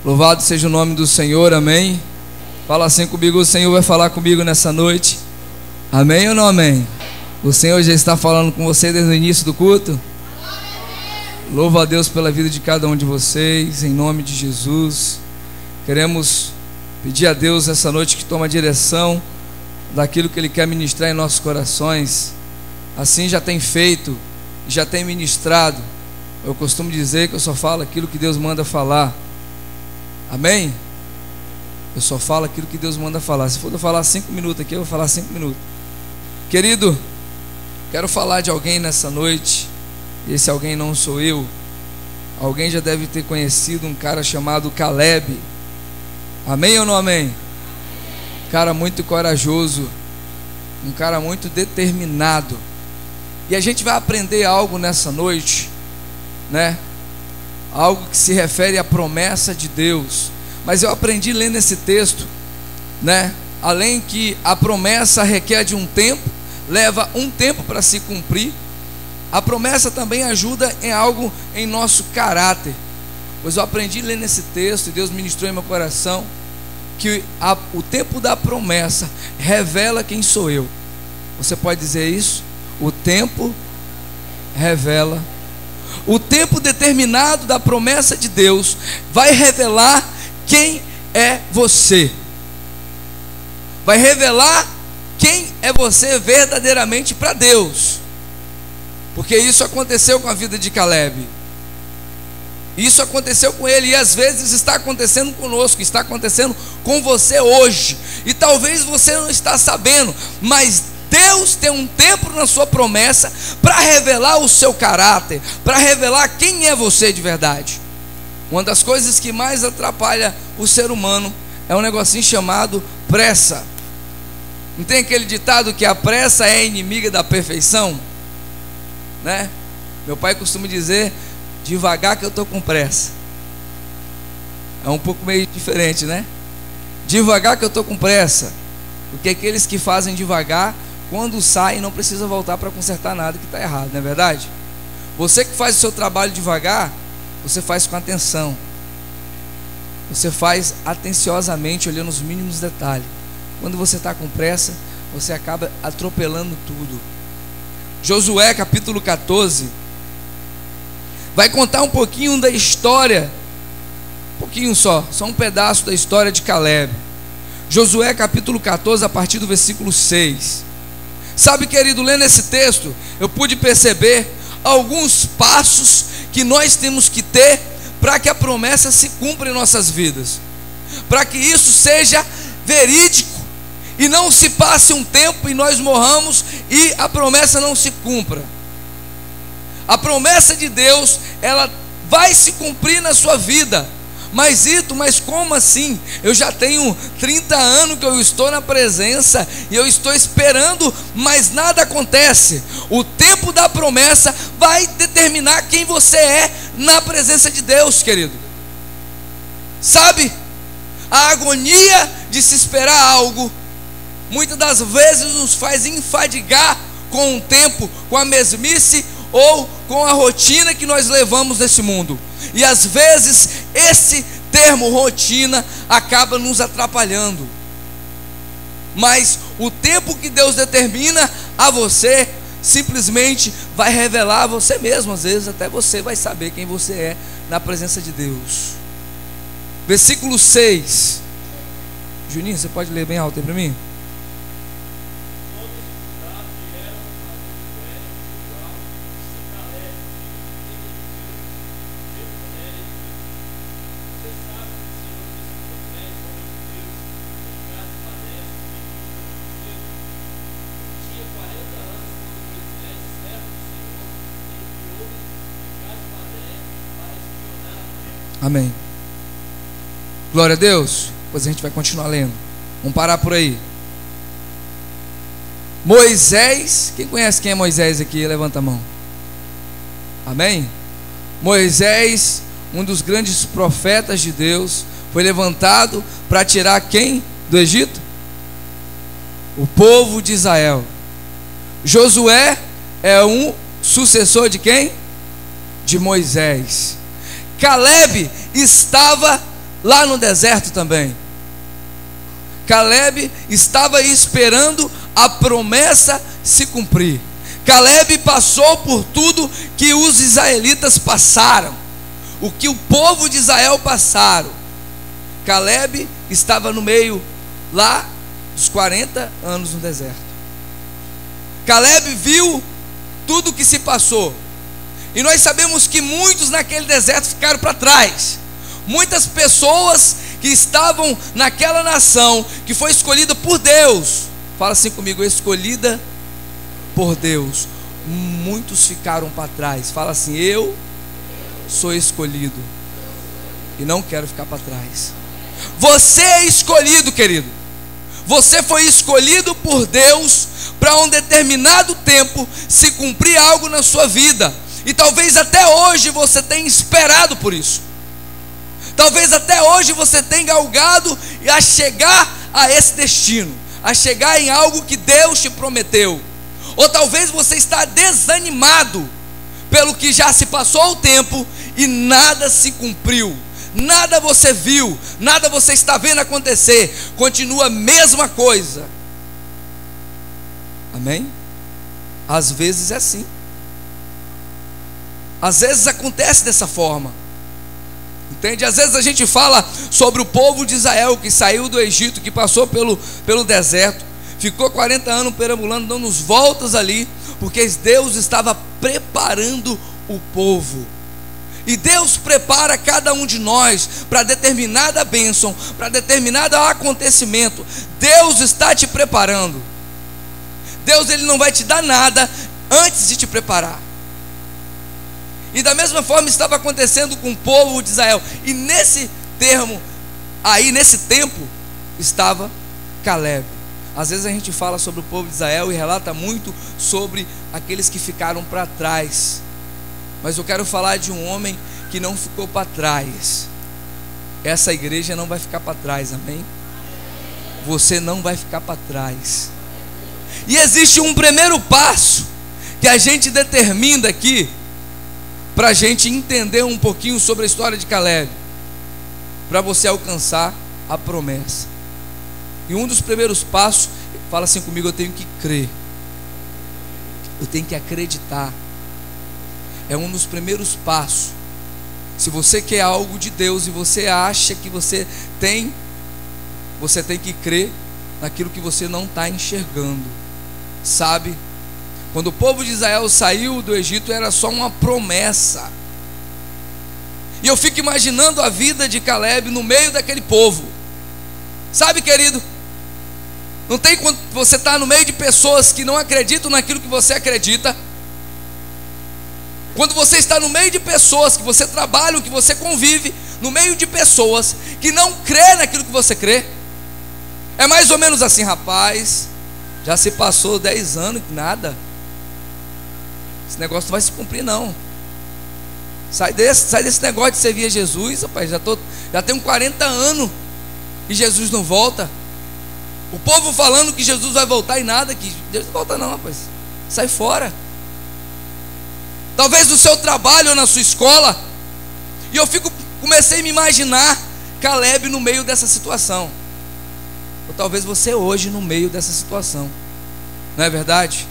Louvado seja o nome do Senhor, amém? Fala assim comigo, o Senhor vai falar comigo nessa noite. Amém ou não amém? O Senhor já está falando com você desde o início do culto? Louvo a Deus pela vida de cada um de vocês, em nome de Jesus. Queremos pedir a Deus essa noite que tome a direção daquilo que Ele quer ministrar em nossos corações. Assim já tem feito, já tem ministrado. Eu costumo dizer que eu só falo aquilo que Deus manda falar. Amém? Eu só falo aquilo que Deus manda falar. Se for eu falar 5 minutos aqui, eu vou falar 5 minutos. Querido, quero falar de alguém nessa noite. E esse alguém não sou eu. Alguém já deve ter conhecido um cara chamado Caleb. Amém ou não amém? Um cara muito corajoso, um cara muito determinado. E a gente vai aprender algo nessa noite, né? Algo que se refere à promessa de Deus. Mas eu aprendi lendo esse texto, né? Além que a promessa requer de um tempo, leva um tempo para se cumprir, a promessa também ajuda em algo em nosso caráter. Pois eu aprendi lendo esse texto, e Deus ministrou em meu coração, que o tempo da promessa revela quem sou eu. Você pode dizer isso? O tempo revela. O tempo determinado da promessa de Deus vai revelar quem é você. Vai revelar quem é você verdadeiramente para Deus. Porque isso aconteceu com a vida de Caleb. Isso aconteceu com ele e às vezes está acontecendo conosco, está acontecendo com você hoje. E talvez você não está sabendo, mas Deus tem um tempo na sua promessa para revelar o seu caráter, para revelar quem é você de verdade. Uma das coisas que mais atrapalha o ser humano é um negocinho chamado pressa. Não tem aquele ditado que a pressa é inimiga da perfeição? Né? Meu pai costuma dizer: devagar que eu estou com pressa. É um pouco meio diferente, né? Devagar que eu estou com pressa. Porque aqueles que fazem devagar, quando saem, não precisa voltar para consertar nada que está errado, não é verdade? Você que faz o seu trabalho devagar, você faz com atenção. Você faz atenciosamente, olhando os mínimos detalhes. Quando você está com pressa, você acaba atropelando tudo. Josué capítulo 14 vai contar um pouquinho da história, um pouquinho só um pedaço da história de Caleb. Josué capítulo 14, a partir do versículo 6. Sabe, querido, lendo esse texto, eu pude perceber alguns passos que nós temos que ter para que a promessa se cumpra em nossas vidas, para que isso seja verídico e não se passe um tempo e nós morramos e a promessa não se cumpra. A promessa de Deus, ela vai se cumprir na sua vida. Mas como assim? Eu já tenho 30 anos que eu estou na presença e eu estou esperando, mas nada acontece. O tempo da promessa vai determinar quem você é na presença de Deus, querido. Sabe, a agonia de se esperar algo muitas das vezes nos faz enfadigar com o tempo, com a mesmice ou com a rotina que nós levamos nesse mundo. E às vezes esse termo rotina acaba nos atrapalhando. Mas o tempo que Deus determina a você simplesmente vai revelar a você mesmo. Às vezes até você vai saber quem você é na presença de Deus. Versículo 6. Juninho, você pode ler bem alto aí para mim? Amém. Glória a Deus. Depois a gente vai continuar lendo. Vamos parar por aí. Moisés. Quem conhece quem é Moisés aqui? Levanta a mão. Amém? Moisés, um dos grandes profetas de Deus, foi levantado para tirar quem do Egito? O povo de Israel. Josué é um sucessor de quem? De Moisés. Caleb estava lá no deserto também. Caleb estava esperando a promessa se cumprir. Caleb passou por tudo que os israelitas passaram, o que o povo de Israel passaram. Caleb estava no meio lá dos 40 anos no deserto. Caleb viu tudo o que se passou. E nós sabemos que muitos naquele deserto ficaram para trás. Muitas pessoas que estavam naquela nação que foi escolhida por Deus. Fala assim comigo, escolhida por Deus. Muitos ficaram para trás. Fala assim, eu sou escolhido e não quero ficar para trás. Você é escolhido, querido. Você foi escolhido por Deus para um determinado tempo se cumprir algo na sua vida. E talvez até hoje você tenha esperado por isso. Talvez até hoje você tenha galgado a chegar a esse destino, a chegar em algo que Deus te prometeu. Ou talvez você está desanimado pelo que já se passou o tempo e nada se cumpriu. Nada você viu, nada você está vendo acontecer, continua a mesma coisa. Amém? Às vezes é assim. Às vezes acontece dessa forma. Entende? Às vezes a gente fala sobre o povo de Israel que saiu do Egito, que passou pelo deserto, ficou 40 anos perambulando, dando voltas ali, porque Deus estava preparando o povo. E Deus prepara cada um de nós para determinada bênção, para determinado acontecimento. Deus está te preparando. Deus, Ele não vai te dar nada antes de te preparar. E da mesma forma estava acontecendo com o povo de Israel. E nesse termo, aí nesse tempo, estava Caleb. Às vezes a gente fala sobre o povo de Israel e relata muito sobre aqueles que ficaram para trás. Mas eu quero falar de um homem que não ficou para trás. Essa igreja não vai ficar para trás, amém? Você não vai ficar para trás. E existe um primeiro passo que a gente determina aqui, para a gente entender um pouquinho sobre a história de Caleb, para você alcançar a promessa. E um dos primeiros passos, fala assim comigo, eu tenho que crer, eu tenho que acreditar. É um dos primeiros passos. Se você quer algo de Deus e você acha que você tem que crer naquilo que você não está enxergando. Sabe? Quando o povo de Israel saiu do Egito, era só uma promessa. E eu fico imaginando a vida de Caleb no meio daquele povo. Sabe, querido? Não tem quando você está no meio de pessoas que não acreditam naquilo que você acredita. Quando você está no meio de pessoas que você trabalha, que você convive, no meio de pessoas que não crê naquilo que você crê. É mais ou menos assim, rapaz, já se passou 10 anos e nada. Esse negócio não vai se cumprir não. Sai desse negócio de servir a Jesus, rapaz, já tenho 40 anos e Jesus não volta. O povo falando que Jesus vai voltar e nada, que Jesus não volta não, rapaz. Sai fora. Talvez no seu trabalho ou na sua escola. E eu comecei a me imaginar Caleb no meio dessa situação. Ou talvez você hoje no meio dessa situação. Não é verdade?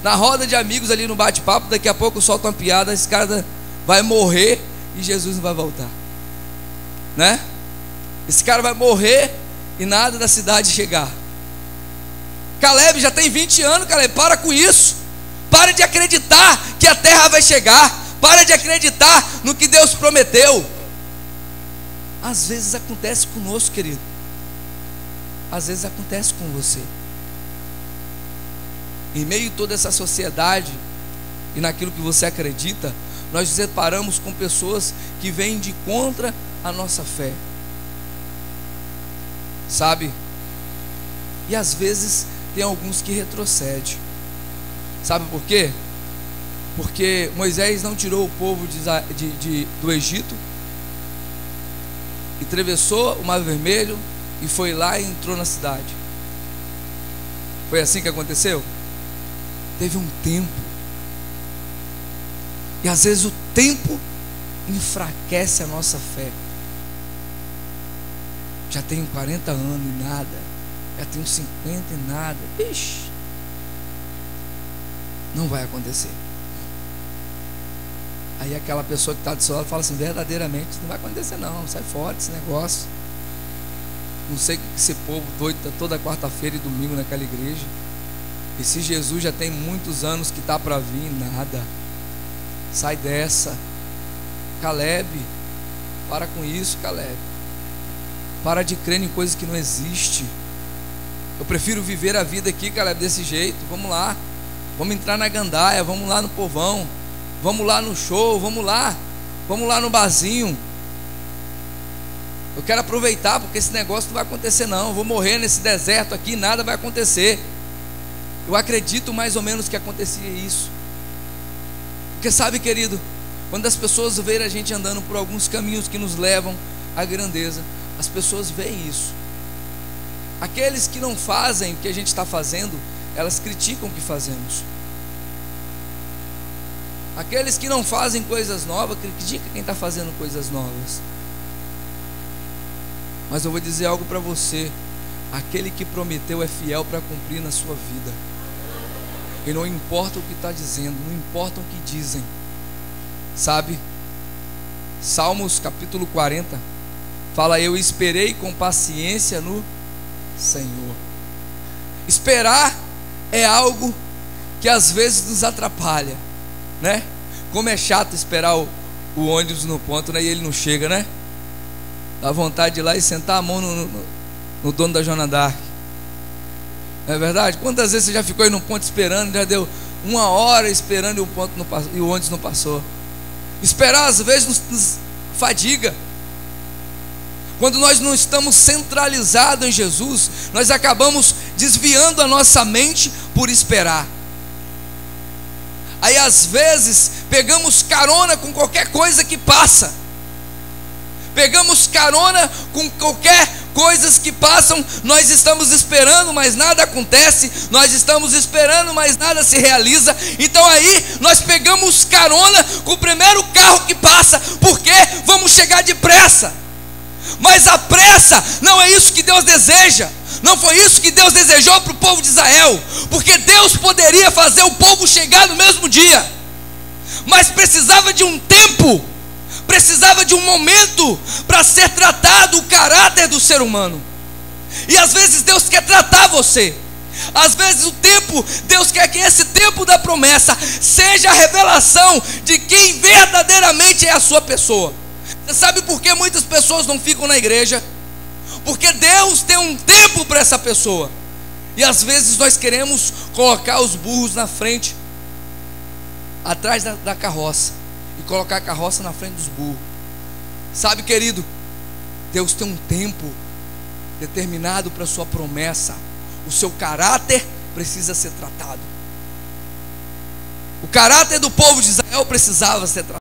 Na roda de amigos ali no bate-papo, daqui a pouco solta uma piada, esse cara vai morrer e Jesus não vai voltar. Né? Esse cara vai morrer e nada da cidade chegar. Caleb já tem 20 anos, Caleb, para com isso. Para de acreditar que a terra vai chegar. Para de acreditar no que Deus prometeu. Às vezes acontece conosco, querido. Às vezes acontece com você. Em meio a toda essa sociedade e naquilo que você acredita, nós nos deparamos com pessoas que vêm de contra a nossa fé. Sabe? E às vezes tem alguns que retrocedem. Sabe por quê? Porque Moisés não tirou o povo do Egito e atravessou o Mar Vermelho e foi lá e entrou na cidade. Foi assim que aconteceu? Teve um tempo. E às vezes o tempo enfraquece a nossa fé. já tenho 40 anos e nada, já tenho 50 e nada. Ixi, não vai acontecer. Aí aquela pessoa que está do seu lado fala assim: verdadeiramente não vai acontecer não, sai fora desse negócio. Não sei o que esse povo doido está toda quarta-feira e domingo naquela igreja. E se Jesus já tem muitos anos que está para vir, nada. Sai dessa. Caleb, para com isso, Caleb. Para de crer em coisas que não existem. Eu prefiro viver a vida aqui, Caleb, desse jeito. Vamos lá, vamos entrar na gandaia, vamos lá no povão, vamos lá no show, vamos lá no barzinho. Eu quero aproveitar, porque esse negócio não vai acontecer não. Eu vou morrer nesse deserto aqui, nada vai acontecer. Eu acredito mais ou menos que acontecia isso. Porque sabe, querido, quando as pessoas veem a gente andando por alguns caminhos que nos levam à grandeza, as pessoas veem isso. Aqueles que não fazem o que a gente está fazendo, elas criticam o que fazemos. Aqueles que não fazem coisas novas, criticam quem está fazendo coisas novas. Mas eu vou dizer algo para você: aquele que prometeu é fiel para cumprir na sua vida. E não importa o que está dizendo, não importa o que dizem. Sabe? Salmos capítulo 40 fala: eu esperei com paciência no Senhor. Esperar é algo que às vezes nos atrapalha, né? Como é chato esperar o ônibus no ponto, né? E ele não chega, né? Dá vontade de ir lá e sentar a mão no dono da Joana d'Arc. Não é verdade? Quantas vezes você já ficou aí num ponto esperando, já deu 1 hora esperando e o ônibus não passou? Esperar às vezes nos fadiga. Quando nós não estamos centralizados em Jesus, nós acabamos desviando a nossa mente por esperar. Aí às vezes pegamos carona com qualquer coisa que passa. Pegamos carona com qualquer coisas que passam. Nós estamos esperando, mas nada acontece. Nós estamos esperando, mas nada se realiza. Então aí nós pegamos carona com o primeiro carro que passa, porque vamos chegar depressa. Mas a pressa não é isso que Deus deseja. Não foi isso que Deus desejou para o povo de Israel, porque Deus poderia fazer o povo chegar no mesmo dia, mas precisava de um tempo, precisava de um momento para ser tratado o caráter do ser humano. E às vezes Deus quer tratar você. Às vezes o tempo, Deus quer que esse tempo da promessa seja a revelação de quem verdadeiramente é a sua pessoa. Você sabe por que muitas pessoas não ficam na igreja? Porque Deus tem um tempo para essa pessoa. E às vezes nós queremos colocar os burros na frente, atrás da carroça, e colocar a carroça na frente dos burros. Sabe, querido, Deus tem um tempo determinado para a sua promessa. O seu caráter precisa ser tratado. O caráter do povo de Israel precisava ser tratado.